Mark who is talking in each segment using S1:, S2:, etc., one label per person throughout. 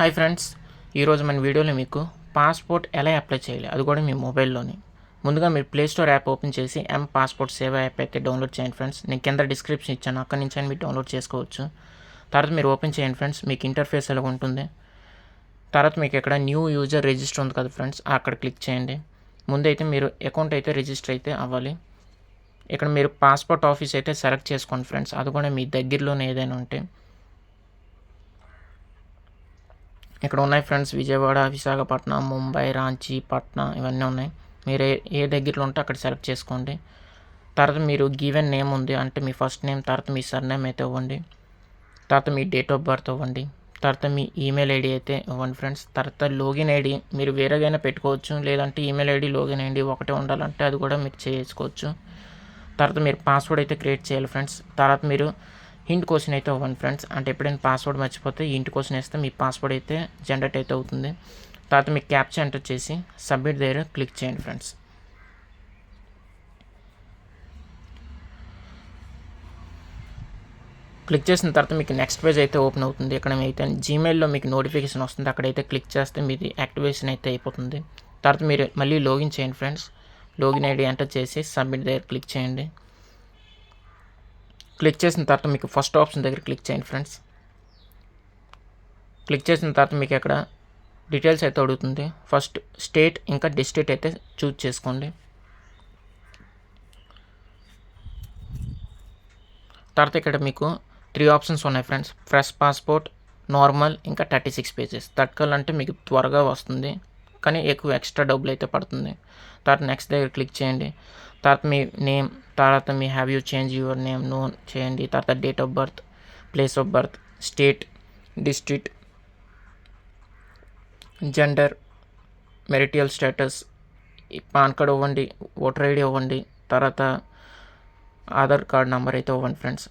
S1: Hi friends, ఈరోజు మన వీడియోలో మీకు పాస్పోర్ట్ ఎలా అప్లై చేయాలి, అది కూడా మీ మొబైల్లోని. ముందుగా మీరు ప్లే స్టోర్ యాప్ ఓపెన్ చేసి పాస్పోర్ట్ సేవ యాప్ అయితే డౌన్లోడ్ చేయండి ఫ్రెండ్స్. నేను కింద డిస్క్రిప్షన్ ఇచ్చాను, అక్కడి నుంచి మీరు డౌన్లోడ్ చేసుకోవచ్చు. తర్వాత మీరు ఓపెన్ చేయండి ఫ్రెండ్స్. మీకు ఇంటర్ఫేస్ ఎలా ఉంటుంది. తర్వాత మీకు ఇక్కడ న్యూ యూజర్ రిజిస్టర్ ఉంది కదా ఫ్రెండ్స్, అక్కడ క్లిక్ చేయండి. ముందైతే మీరు అకౌంట్ అయితే రిజిస్టర్ అయితే అవ్వాలి. ఇక్కడ మీరు పాస్పోర్ట్ ఆఫీస్ అయితే సెలెక్ట్ చేసుకోండి ఫ్రెండ్స్, అది కూడా మీ దగ్గరలోనే ఏదైనా ఉంటే. ఇక్కడ ఉన్నాయి ఫ్రెండ్స్, విజయవాడ, విశాఖపట్నం, ముంబై, రాంచీ, పట్నా ఇవన్నీ ఉన్నాయి. మీరు ఏ దగ్గరలో ఉంటే అక్కడ సెలెక్ట్ చేసుకోండి. తర్వాత మీరు గివెన్ నేమ్ ఉంది అంటే మీ ఫస్ట్ నేమ్, తర్వాత మీ సర్నేమ్ అయితే ఇవ్వండి. తర్వాత మీ డేట్ ఆఫ్ బర్త్ ఇవ్వండి. తర్వాత మీ ఈమెయిల్ ఐడి అయితే ఇవ్వండి ఫ్రెండ్స్. తర్వాత లాగిన్ ఐడి మీరు వేరేగైనా పెట్టుకోవచ్చు, లేదంటే ఈమెయిల్ ఐడి లాగిన్ ఐడి ఒకటే ఉండాలంటే అది కూడా మీరు చేసుకోవచ్చు. తర్వాత మీరు పాస్వర్డ్ అయితే క్రియేట్ చేయాలి ఫ్రెండ్స్. తర్వాత మీరు హింట్ క్వశ్చన్ అయితే ఇవ్వండి ఫ్రెండ్స్, అంటే ఎప్పుడైనా పాస్వర్డ్ మర్చిపోతే హింట్ క్వశ్చన్ వేస్తే మీ పాస్వర్డ్ అయితే జనరేట్ అయితే అవుతుంది. తర్వాత మీకు క్యాప్చా ఎంటర్ చేసి సబ్మిట్ దగ్గర క్లిక్ చేయండి ఫ్రెండ్స్. క్లిక్ చేసిన తర్వాత మీకు నెక్స్ట్ పేజ్ అయితే ఓపెన్ అవుతుంది. ఇక్కడ అయితే జీమెయిల్లో మీకు నోటిఫికేషన్ వస్తుంది, అక్కడైతే క్లిక్ చేస్తే మీది యాక్టివేషన్ అయితే అయిపోతుంది. తర్వాత మీరు మళ్ళీ లాగిన్ చేయండి ఫ్రెండ్స్. లాగిన్ ఐడి ఎంటర్ చేసి సబ్మిట్ దగ్గర క్లిక్ చేయండి. క్లిక్ చేసిన తర్వాత మీకు ఫస్ట్ ఆప్షన్ దగ్గర క్లిక్ చేయండి ఫ్రెండ్స్. క్లిక్ చేసిన తర్వాత మీకు ఇక్కడ డీటెయిల్స్ అయితే అడుగుతుంది. ఫస్ట్ స్టేట్ ఇంకా డిస్ట్రిక్ట్ అయితే చూజ్ చేసుకోండి. తర్వాత ఇక్కడ మీకు 3 ఆప్షన్స్ ఉన్నాయి ఫ్రెండ్స్, ఫ్రెష్ పాస్పోర్ట్, నార్మల్, ఇంకా 36 పేజెస్. తట్కల్ అంటే మీకు త్వరగా వస్తుంది, కానీ ఎక్కువ ఎక్స్ట్రా డబ్బులు అయితే పడుతుంది. తర్వాత నెక్స్ట్ దగ్గర క్లిక్ చేయండి. తర్వాత మీ నేమ్, తర్వాత మీ have you change your name no చేయండి. తర్వాత date of birth, place of birth, state, district, gender, marital status, PAN card ఇవ్వండి, ఓటర్ ఐడి ఇవ్వండి. తర్వాత ఆధార్ కార్డ్ నెంబర్ అయితే ఇవ్వండి ఫ్రెండ్స్.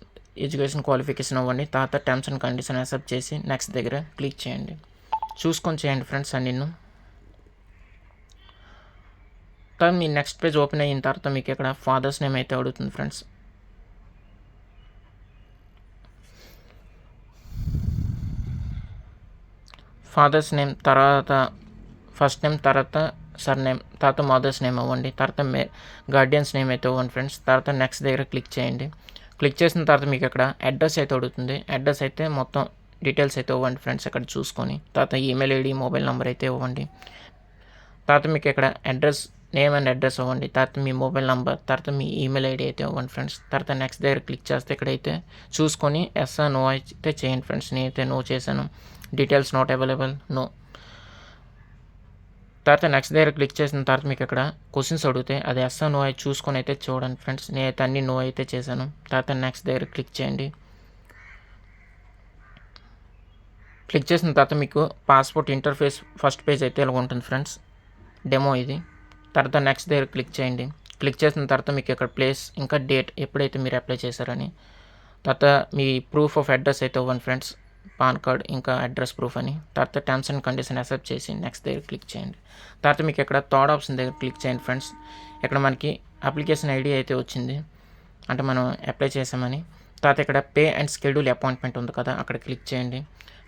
S1: ఎడ్యుకేషన్ క్వాలిఫికేషన్ ఇవ్వండి. తర్వాత టర్మ్స్ అండ్ కండిషన్ యాక్సెప్ట్ చేసి నెక్స్ట్ దగ్గర క్లిక్ చేయండి. చూసుకొని చేయండి ఫ్రెండ్స్ అన్నీ. తర్వాత మీ నెక్స్ట్ పేజ్ ఓపెన్ అయిన తర్వాత మీకు ఇక్కడ ఫాదర్స్ నేమ్ అయితే అడుగుతుంది ఫ్రెండ్స్. ఫాదర్స్ నేమ్, తర్వాత ఫస్ట్ నేమ్, తర్వాత సర్ నేమ్, తర్వాత మదర్స్ నేమ్ ఇవ్వండి. తర్వాత గార్డియన్స్ నేమ్ అయితే ఇవ్వండి ఫ్రెండ్స్. తర్వాత నెక్స్ట్ దగ్గర క్లిక్ చేయండి. క్లిక్ చేసిన తర్వాత మీకు ఇక్కడ అడ్రస్ అయితే అడుగుతుంది. అడ్రస్ అయితే మొత్తం డీటెయిల్స్ అయితే ఇవ్వండి ఫ్రెండ్స్ ఇక్కడ చూసుకొని. తర్వాత ఈమెయిల్ ఐడి, మొబైల్ నెంబర్ అయితే ఇవ్వండి. తర్వాత మీకు ఇక్కడ అడ్రస్, నేమ్ అండ్ అడ్రస్ ఇవ్వండి. తర్వాత మీ మొబైల్ నెంబర్, తర్వాత మీ ఈమెయిల్ ఐడి అయితే ఇవ్వండి ఫ్రెండ్స్. తర్వాత నెక్స్ట్ దగ్గర క్లిక్ చేస్తే ఇక్కడైతే చూసుకొని ఎస్ నో అయితే చేయండి ఫ్రెండ్స్. నేనైతే నో చేశాను. Details not available, no. తర్వాత నెక్స్ట్ దగ్గర క్లిక్ చేసిన తర్వాత మీకు ఇక్కడ క్వశ్చన్స్ అడిగితే అది ఎస్ నో అయితే చూసుకొని అయితే చూడండి ఫ్రెండ్స్. నేనైతే అన్ని నో అయితే చేశాను. తర్వాత నెక్స్ట్ దగ్గర క్లిక్ చేయండి. క్లిక్ చేసిన తర్వాత మీకు పాస్పోర్ట్ ఇంటర్ఫేస్ ఫస్ట్ పేజ్ అయితే ఇలా ఉంటుంది ఫ్రెండ్స్, డెమో ఇది. తర్వాత నెక్స్ట్ దగ్గర క్లిక్ చేయండి. క్లిక్ చేసిన తర్వాత మీకు ఇక్కడ ప్లేస్ ఇంకా డేట్ ఎప్పుడైతే మీరు అప్లై చేశారని. తర్వాత మీ ప్రూఫ్ ఆఫ్ అడ్రస్ అయితే ఇవ్వండి ఫ్రెండ్స్, పాన్ కార్డ్ ఇంకా అడ్రస్ ప్రూఫ్ అని. తర్వాత టర్మ్స్ అండ్ కండిషన్ యాక్సెప్ట్ చేసి నెక్స్ట్ దగ్గర క్లిక్ చేయండి. తర్వాత మీకు ఇక్కడ థర్డ్ ఆప్షన్ దగ్గర క్లిక్ చేయండి ఫ్రెండ్స్. ఇక్కడ మనకి అప్లికేషన్ ఐడి అయితే వచ్చింది, అంటే మనం అప్లై చేసామని. తర్వాత ఇక్కడ పే అండ్ షెడ్యూల్ అపాయింట్మెంట్ ఉంది కదా, అక్కడ క్లిక్ చేయండి.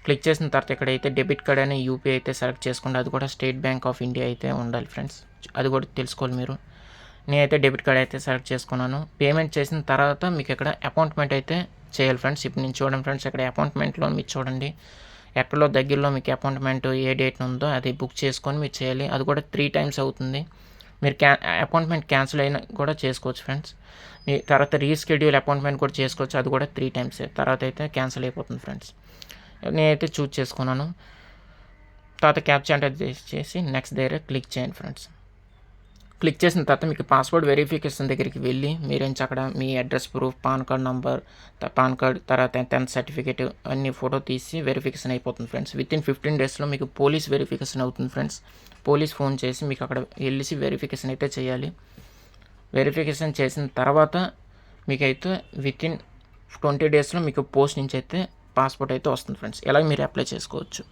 S1: క్లిక్ చేసిన తర్వాత ఇక్కడైతే డెబిట్ కార్డ్ అని యూపీఐ అయితే సెలెక్ట్ చేసుకోండి. అది కూడా స్టేట్ బ్యాంక్ ఆఫ్ ఇండియా అయితే ఉండాలి ఫ్రెండ్స్, అది కూడా తెలుసుకోవాలి మీరు. నేనైతే డెబిట్ కార్డ్ అయితే సెలెక్ట్ చేసుకున్నాను. పేమెంట్ చేసిన తర్వాత మీకు ఇక్కడ అపాయింట్మెంట్ అయితే చేయాలి ఫ్రెండ్స్. ఇప్పుడు నేను చూడండి ఫ్రెండ్స్, ఇక్కడ అపాయింట్మెంట్లో మీరు చూడండి ఎక్కడో దగ్గరలో మీకు అపాయింట్మెంట్ ఏ డేట్ ఉందో అది బుక్ చేసుకొని మీరు చేయాలి. అది కూడా 3 times అవుతుంది. మీరు అపాయింట్మెంట్ క్యాన్సిల్ అయినా కూడా చేసుకోవచ్చు ఫ్రెండ్స్. మీ తర్వాత రీషెడ్యూల్ అపాయింట్మెంట్ కూడా చేసుకోవచ్చు, అది కూడా 3 times. తర్వాత అయితే క్యాన్సిల్ అయిపోతుంది ఫ్రెండ్స్. నేనైతే చూజ్ చేసుకున్నాను. తర్వాత క్యాప్చా ఎంటర్ చేసి నెక్స్ట్ దగ్గర క్లిక్ చేయండి ఫ్రెండ్స్. క్లిక్ చేసిన తర్వాత మీకు పాస్వర్డ్ వెరిఫికేషన్ దగ్గరికి వెళ్ళి మీరేంచి అక్కడ మీ address proof, PAN card number, PAN card, తర్వాత 10th సర్టిఫికేట్ అన్ని ఫోటో తీసి వెరిఫికేషన్ అయిపోతుంది ఫ్రెండ్స్. వితిన్ 15 daysలో మీకు పోలీస్ వెరిఫికేషన్ అవుతుంది ఫ్రెండ్స్. పోలీస్ ఫోన్ చేసి మీకు అక్కడ వెళ్ళి వెరిఫికేషన్ అయితే చేయాలి. వెరిఫికేషన్ చేసిన తర్వాత మీకైతే వితిన్ 20 daysలో మీకు పోస్ట్ నుంచి అయితే పాస్పోర్ట్ అయితే వస్తుంది ఫ్రెండ్స్. ఇలా మీరు అప్లై చేసుకోవచ్చు.